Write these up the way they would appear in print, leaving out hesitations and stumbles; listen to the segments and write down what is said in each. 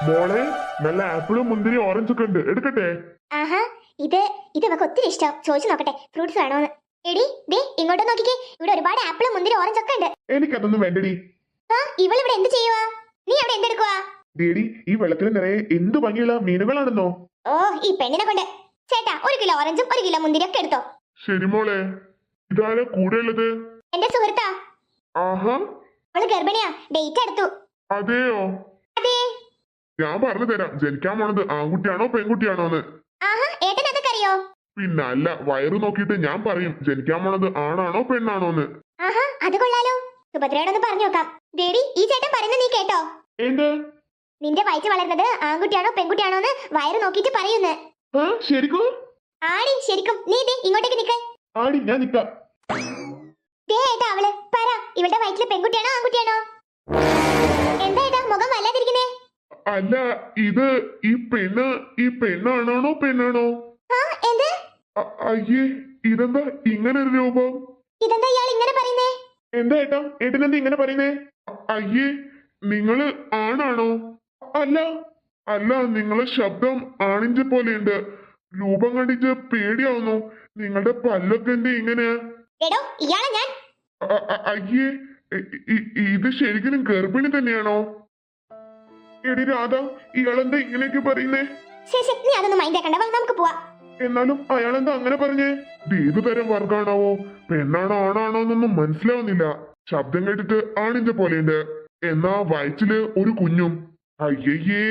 മോളെ നല്ല ആപ്പിളും മുന്തിരി ഓറഞ്ച് ഒക്കെ ഉണ്ട്, എടുക്കട്ടെ? ആഹാ, ഇത് ഇവക്ക് ഒത്തിരി ഇഷ്ടം. ചോദിച്ചു നോക്കട്ടെ, ഫ്രൂട്ട്സ് വേണോന്ന്. എടി ദേ ഇങ്ങോട്ട് നോക്കിക്കേ, ഇവിടെ ഒരുപാട് ആപ്പിളും മുന്തിരി ഓറഞ്ച് ഒക്കെ ഉണ്ട്. എനിക്കതൊന്നും വേണ്ടടി. ആ, ഇവളിവിടെ എന്ത് ചെയ്യുവാ? നീ അവിടെ എന്തെടുക്കുവാ? ദേടി, ഈ വെള്ളത്തിൽ നിറയെ എന്ത് ഭംഗിയുള്ള മീനുകളാണെന്നോ. ഓ, ഈ പെണ്ണിനെ കൊണ്ട്. ചേട്ടാ, 1 കിലോ ഓറഞ്ചും 1 കിലോ മുന്തിരി ഒക്കെ എടുത്തോ. ശരി മോളെ. ഇതാരാ കൂടെ ഉള്ളത്? എന്റെ സുഹൃത്താ. ആഹാ, അവള് ഗർഭിണിയാ, ഡേറ്റ് എടുത്തു. അതെയോ? അതെ. ഞാൻ പറഞ്ഞു തരാം, ജനിക്കാൻ പോണത് ആൺകുട്ടിയാണോ പെൺകുട്ടിയാണോന്ന്. ആഹാ, ഏട്ടൻ അതൊക്കെ അറിയോ? പിന്നെ അല്ല, വയറ് നോക്കിയിട്ട് ഞാൻ പറയും ജനിക്കാൻ പോണത് ആണാണോ പെണ്ണാണോന്ന്. ആഹാ, അത് കൊള്ളാലോ. സുഭദ്രയോടൊന്ന് പറഞ്ഞു നോക്കാം. ദേടി, ഈ ചേട്ടൻ പറയുന്നത് നീ കേട്ടോ? എന്ത്? നിന്റെ വയറ്റ് വളർന്നത് ആൺകുട്ടിയാണോ പെൺകുട്ടിയാണോന്ന് വയറ് നോക്കിയിട്ട് പറയുന്നു. ആ, ശരിക്കും? ആടി, ശരിക്കും. നീ ദേ ഇങ്ങോട്ടേക്ക് നിക്ക്. ആടി, ഞാൻ നിക്കാം. ദേ ഏട്ടാ അവള്. പറ, ഇവളുടെ വയറ്റില് പെൺകുട്ടിയാണോ ആൺകുട്ടിയാണോ? എന്താ ഏട്ടാ മുഖം വല്ലാതിരിക്കുന്നേ? അല്ല, ഇത് ഈ പെണ്ണാണോ പെണ്ണാണോ? ആ, എന്ത്? അയ്യേ, ഇതെന്താ ഇങ്ങനൊരു രൂപം? ഇതെന്താ ഇയാൾ ഇങ്ങനെ പറയുന്നേ? എന്താ ഏട്ടാ, ഏട്ടനെന്താ ഇങ്ങനെ പറയുന്നേ? അയ്യേ, നിങ്ങള് ആണാണോ? അല്ല അല്ല, നിങ്ങളെ ശബ്ദം ആണിഞ്ച പോലെയുണ്ട്. രൂപം കണ്ടിട്ട് പേടിയാവുന്നു. നിങ്ങളുടെ പല്ലൊക്കെ എന്താ ഇങ്ങനെയാ? എടോ, ഇയാളെ ഞാൻ. അയ്യേ, ഇത് ശരിക്കും ഗർഭിണി തന്നെയാണോ? എടി രാധ, ഇയാളെന്താ ഇങ്ങനെയൊക്കെ പറയുന്നേ? ശരി, നീ അതൊന്നും മൈൻഡ് ആക്കണ്ട, വാ നമുക്ക് പോവാ. എന്നാലും അയാളെന്താ അങ്ങനെ പറഞ്ഞേ? ഇത് ഏതു തരം വർഗാണാവോ? പെണ്ണാണോ ആണാണോ എന്നൊന്നും മനസ്സിലാവുന്നില്ല. ശബ്ദം കേട്ടിട്ട് ആണിഞ്ച പോലെയുണ്ട്, എന്നാ വയറ്റില് ഒരു കുഞ്ഞും. അയ്യയ്യേ.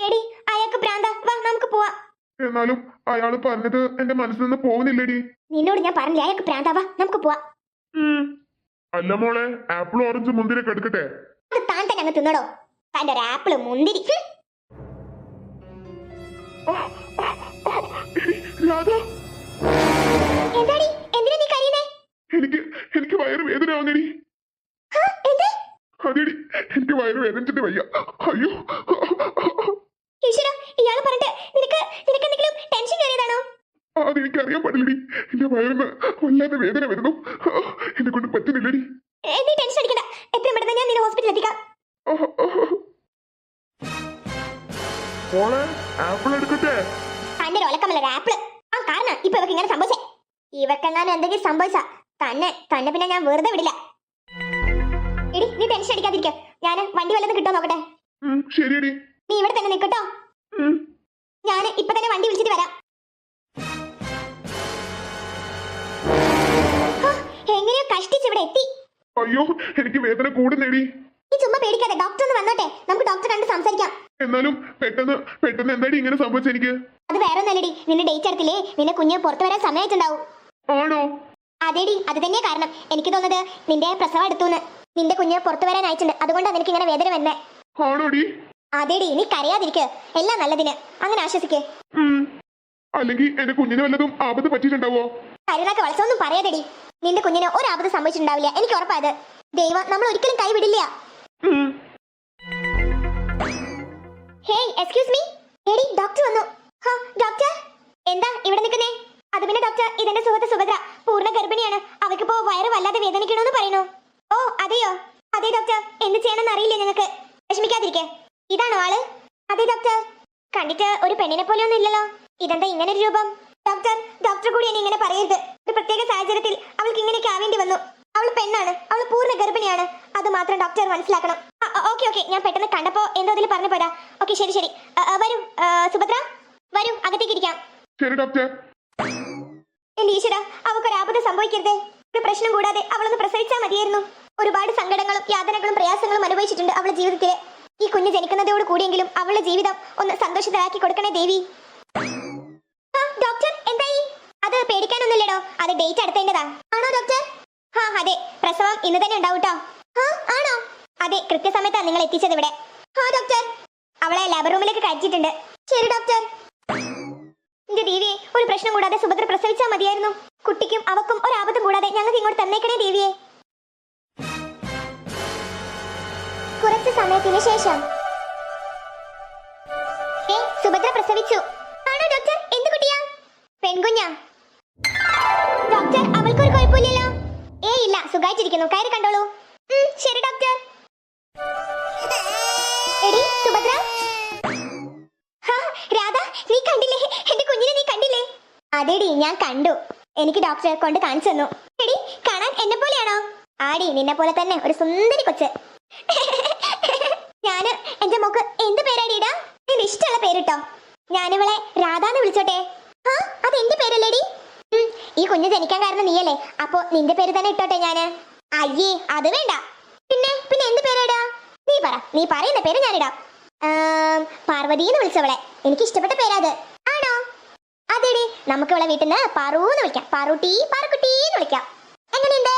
എടി, അയാൾക്ക് പ്രാന്താ, വാ നമുക്ക് പോവാ. എന്നാലും അയാള് പറഞ്ഞത് എന്റെ മനസ്സിൽ നിന്ന് പോകുന്നില്ലേടി. നിന്നോട് ഞാൻ പറഞ്ഞില്ലേ അയാൾക്ക് പ്രാന്താ, വാ നമുക്ക് പോവാ. അല്ല മോളെ, ആപ്പിൾ ഓറഞ്ച് മുന്തിരി ഒക്കെ എടുക്കട്ടെ? അത് താൻ തന്നെ അങ്ങ് തിന്നടോ, തന്റെ ഒരു ആപ്പിള് മുന്തിരി. രാധ, എന്താടി, എന്തിനാ നീ കരയുന്നേ? എനിക്ക് വയറ് വേദന ആവുന്നേടി. എന്ത്? അതെടി, എനിക്ക് വയറ് വേദനിച്ചിട്ട് വയ്യ. അയ്യോ, ഈശ്വരാ, ഇയാള് പറഞ്ഞിട്ട് നിനക്ക് എന്തെങ്കിലും ടെൻഷൻ കയറിയതാണോ? അതെനിക്കറിയാൻ പാടില്ലടി. എന്റെ വയറിന് വല്ലാതെ വേദന വരുന്നു. എന്നെ കൊണ്ട് പറ്റുന്നില്ലടി. നീ ടെൻഷൻ അടിക്കണ്ട, എത്രയും പെട്ടെന്ന് ഞാൻ നിന്നെ ഹോസ്പിറ്റലിൽ എത്തിക്കാം. മോളെ, ആപ്പിൾ എടുക്കട്ടെ? തന്റെ ഒരു ഒലക്കമല്ല ആപ്പിള്. ആ കാരണം ഇപ്പൊ ഇവക്ക് ഇങ്ങനെ സംഭവിച്ചേ. ഇവക്കെങ്ങാനും എന്തെങ്കിലും സംഭവിച്ച തന്നെ പിന്നെ ഞാൻ വെറുതെ വിടില്ല. എടി, നീ ടെൻഷൻ അടിക്കാതിരിക്ക. ഞാൻ വണ്ടി വല്ലതും കിട്ടോ നോക്കട്ടെ. ശരിയടി. നീ ഇവിടെ തന്നെ നിക്കട്ടോ. ഞാൻ ഇപ്പൊ തന്നെ വണ്ടി വിളിച്ചിട്ട് വരാം. എങ്ങനെയോ കഷ്ടിച്ച് ഇവിടെ എത്തി. അയ്യോ, എനിക്ക് വേദന കൂടുന്നേടി. നീ ചുമ്മാ പേടിക്കാതെ, ഡോക്ടർ ഒന്ന് വന്നോട്ടെ, നമുക്ക് ഡോക്ടറെ കണ്ട് സംസാരിക്കാം. എന്നാലും പെട്ടെന്ന് എന്താടി ഇങ്ങനെ സംഭവിച്ച? എനിക്ക് അത് വേറെ ഒന്നല്ലടി, നിന്റെ ഡേറ്റ് എടുത്തില്ലേ, നിന്റെ കുഞ്ഞ് പുറത്തു വരാൻ സമയമായിട്ടുണ്ടാവും. ആണോ? അതേടി, അത് തന്നെയാ കാരണം. എനിക്ക് തോന്നുന്നത് നിന്റെ പ്രസവം എടുത്തുന്ന്. നിന്റെ കുഞ്ഞ് പുറത്തു വരാൻ അയച്ചിട്ടുണ്ട്, അതുകൊണ്ടാണ് എനിക്ക് ഇങ്ങനെ വേദന വന്നേ. ആണോടി? അതേടി, നീ കരയാതിരിക്ക്, എല്ലാം നല്ലതിന്, അങ്ങനെ ആശ്വസിക്ക്. അല്ലെങ്കിൽ എന്റെ കുഞ്ഞിന് വല്ലതും ആപത്ത് പറ്റിയിട്ടുണ്ടാവോ? കരുനാക്ക് വളച്ചൊന്നും പറയാതെടി. നിന്റെ കുഞ്ഞിന് ഒരു ആപത്ത് സംഭവിച്ചിട്ടുണ്ടാവില്ല, എനിക്ക് ഉറപ്പായത്. ദൈവം നമ്മൾ ഒരിക്കലും കൈവിടില്ല. Hey, excuse me. എടി, ഡോക്ടർ വന്നു. ഡോക്ടർ, എന്താ ഇവിടെ നിൽക്കുന്നേ? അത് പിന്നെ ഡോക്ടർ, ഇതെന്റെ സുഹൃത്ത് സുഭദ്ര, പൂർണ്ണ ഗർഭിണിയാണ്. അവൾക്കിപ്പോ വയറ് വല്ലാതെ വേദനിക്കണോന്ന് പറയുന്നു. ഓ അതെയോ? അതെ ഡോക്ടർ, എന്ത് ചെയ്യണമെന്ന് അറിയില്ലേ നിങ്ങൾക്ക്? വിഷമിക്കാതിരിക്കെ. ഇതാണോ ആള്? അതെ ഡോക്ടർ. കണ്ടിട്ട് ഒരു പെണ്ണിനെ പോലെ ഒന്നും ഇല്ലല്ലോ, ഇതെന്താ ഇങ്ങനെ ഒരു രൂപം? ഡോക്ടർ കൂടി എന്നെ ഇങ്ങനെ പറയരുത്. ഒരു പ്രത്യേക സാഹചര്യത്തിൽ അവൾക്ക് ഇങ്ങനെയൊക്കെ ആവേണ്ടി വന്നു. അവൾ പെണ്ണാണ്, അവൾ പൂർണ്ണ ഗർഭിണിയാണ്, അത് മാത്രം ഡോക്ടർ മനസ്സിലാക്കണം. ഓക്കെ, ഞാൻ പെട്ടെന്ന് കണ്ടപ്പോ എന്തോ അതിൽ പറഞ്ഞു പോരാ. ഓക്കെ, ശരി. വരൂ സുഭദ്ര, വരൂ, അകത്തേക്ക് ഇരിക്കാം. ശരി ഡോക്ടർ. എന്റെ ഈശ്വര, അവൾക്കൊരാപത്ത് സംഭവിക്കരുതേ. ഒരു പ്രശ്നം കൂടാതെ അവളൊന്ന് പ്രസവിച്ചാൽ മതിയായിരുന്നു. ഒരുപാട് സങ്കടങ്ങളും യാതനകളും പ്രയാസങ്ങളും അനുഭവിച്ചിട്ടുണ്ട് അവളുടെ ജീവിതത്തില്. ഈ കുഞ്ഞ് ജനിക്കുന്നതോട് കൂടിയെങ്കിലും അവളുടെ ജീവിതം ഒന്ന് സന്തോഷത്തിലാക്കി കൊടുക്കണേ ദേവി. ഡോക്ടർ, എന്തായി? അത് പേടിക്കാനൊന്നുമില്ലടോ, അത് ഡേറ്റ് അടുത്തതിൻ്റെതാ. ആണോ ഡോക്ടർ? അതെ, പ്രസവം ഇന്ന് തന്നെ ഉണ്ടാവും കേട്ടോ. ആണോ? അതെ, കൃത്യസമയത്താണ് നിങ്ങൾ എത്തിച്ചത് ഇവിടെ. ഡോക്ടർ, അവളെ ലാബ് റൂമിലേക്ക് കയറ്റിയിട്ടുണ്ട്. ശരി ഡോക്ടർ. എന്റെ ദേവിയെ, ഒരു പ്രശ്നം കൂടാതെ സുഭദ്ര പ്രസവിച്ചാൽ മതിയായിരുന്നു. കുട്ടിക്കും അവക്കും ഒരാപത്തും കൂടാതെ ഞങ്ങൾക്ക് ഇങ്ങോട്ട് തന്നേക്കണേ ദേവിയെ. കുറച്ച് സമയത്തിന് ശേഷം സുഭദ്ര പ്രസവിച്ചു. ആണോ ഡോക്ടർ? എന്ത് കുട്ടിയാ? പെൺകുഞ്ഞാ. ഡോക്ടർ, അവൾക്കൊരു കുഴപ്പമില്ലല്ലോ? ഇല്ല, സുഖായിട്ടിരിക്കുന്നു, കയറി കണ്ടോളൂ. ശരി ഡോക്ടർ. എടി സുഭദ്ര, നീ കണ്ടില്ലേ എന്റെ കുഞ്ഞിനെ നീ കണ്ടില്ലേ? അതെടി ഞാൻ കണ്ടു. എനിക്ക് ഡോക്ടറെ കൊണ്ട് കാണിച്ചു തന്നു. എടി കാണാൻ എന്നെ പോലെയാണോ? ആടി നിന്നെ പോലെ തന്നെ ഒരു സുന്ദരി കൊച്ച്. ഞാന് എന്റെ മോക്ക് എന്ത് പേരാടിയിടാ? നിന്റെ ഇഷ്ടമുള്ള പേരിട്ടോ. ഞാനിവളെ രാധാന്ന് വിളിച്ചോട്ടെ. ആ അത് എന്റെ പേരല്ലേടി? ഈ കുഞ്ഞ് ജനിക്കാൻ കാരണം നീയല്ലേ, അപ്പൊ നിന്റെ പേര് തന്നെ ഇട്ടോട്ടെ ഞാന്. അയ്യേ അത് വേണ്ട. പിന്നെ പിന്നെ എന്ത് പേരാടാ? നീ പറ, നീ പറയുന്ന പേര് ഞാനിടാം. പാർവതിന്ന് വിളിച്ചവളെ, എനിക്ക് ഇഷ്ടപ്പെട്ട പേരാത്. ആണോ? അതെടി, നമുക്ക് ഇവളെ വീട്ടിൽ നിന്ന് പാറൂന്ന് വിളിക്കാം. പാറൂട്ടി, പാറുക്കുട്ടീന്ന് വിളിക്കാം. എങ്ങനെയുണ്ട്?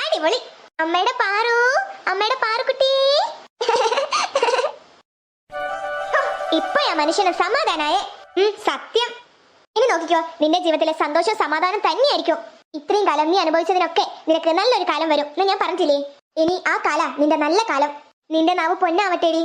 അടിപൊളി. അമ്മയുടെ പാറു, അമ്മയുടെ പാറുക്കുട്ടി. ഇപ്പോഴാ മനുഷ്യന് സമാധാനായേ. സത്യം. ഇനി നോക്കിക്കോ, നിന്റെ ജീവിതത്തിലെ സന്തോഷം സമാധാനം തന്നെയായിരിക്കും. ഇത്രയും കാലം നീ അനുഭവിച്ചതിനൊക്കെ നിനക്ക് നല്ലൊരു കാലം വരും എന്ന് ഞാൻ പറഞ്ഞില്ലേ? ഇനി ആ കാല നിന്റെ നല്ല കാലം. നിന്റെ നാവ് പൊന്നാവട്ടേടി.